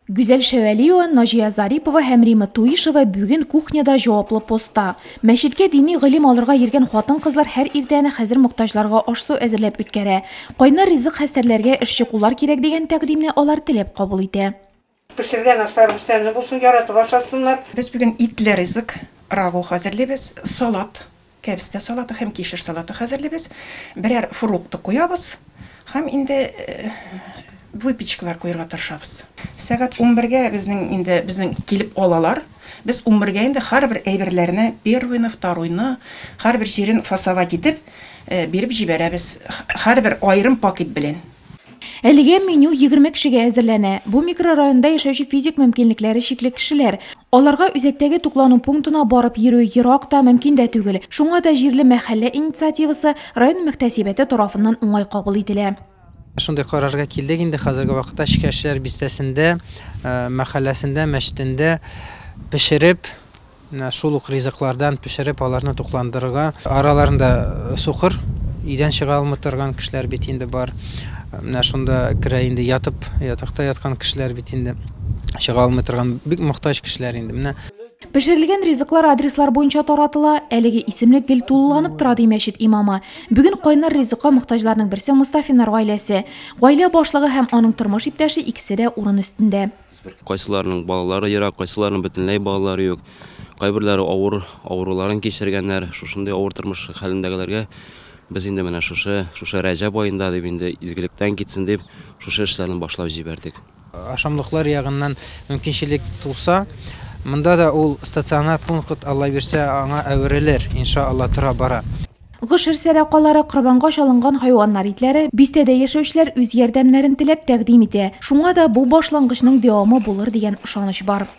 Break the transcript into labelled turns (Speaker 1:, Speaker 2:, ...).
Speaker 1: Güzel Шевелиева, Najia Zaripova һәм Рима Туишева бүген кухняда жауаплы поста. Мәчеткә дини гылым алырга йөргән хатын-кызлар һәр иртәне хәзер мохтаҗларга аш-су әзерләп үткәрә. Кайнар ризык хәстәрләргә эшче куллар кирәк дигән тәкъдимне алар теләп кабул итә.
Speaker 2: Пешергән ашларыбызны булсын яратып ашасыннар.
Speaker 3: Без бүген итле ризык, рагу хәзерлибез, салат, кәбестә салаты һәм кишер салаты хәзерлибез. Берәр фрукты куябыз һәм инде выпечкалар куярга тырышабыз. Сәгать 11-гә безнең килеп алалар. Без 11-гә инде һәрбер әйберләрне, первыйны, второйны, һәрбер җирен фасовать итеп биреп җибәрәбез. Һәрбер аерым пакет белән.
Speaker 1: Әлегә меню 20 кешегә әзерләнә. Бу микрорайонда яшәүче физик мөмкинлекләре чикле кешеләр. Аларга үзәктәге туклану пунктына барып йөрү ерак та мөмкин дә түгел. Шуңа да җирле мәхәллә инициативасы район мөхтәсибәте тарафыннан уңай кабул ителә.
Speaker 4: Шундай карарга килдек инде хәзерге вакытта Шикәшләр бистәсендә, мәхәлләсендә, мәчетендә пешереп, шул ук ризыклардан пешереп аларны тукландырырга. Араларында сукыр, идән чыга алмый торган кешеләр бит инде бар. Менә шунда керә инде ятып, ятакта яткан кешеләр бит инде чыга алмый торган бик мохтаҗ кешеләр инде. Менә
Speaker 1: Пешерелгән ризыклар адреслар буенча таратыла. Әлеге исемлек гел тулыланып тора ди мәчет имамы. Бүген кайнар ризыкка мохтаҗларның берсе Мустафиннар гаиләсе. Гаилә башлыгы һәм аның тормыш иптәше икесе дә урын өстендә.
Speaker 5: Кайсыларның балалары ерак, кайсыларның бөтенләй балалары юк. Кайберләре авыруларын кичергәннәр. Шушындай авыр тормыш хәлендәгеләргә без инде менә шушы Рәҗәб аенда дип инде изгелектән китсен дип шушы эшләрне башлап җибәрдек.
Speaker 4: Ашамлыклар ягыннан мөмкинчелек булса, монда да ул стационар пункт Алла бирсә аңа әверелер, иншалла тора бара.
Speaker 1: Гышыр сәрәкалары, корбанга чалынган хайваннар итләре бистәдә яшәүчеләр үз ярдәмнәрен теләп тәкъдим итә. Шуңа да бу башлангычның дәвамы булыр дигән ышаныч бар.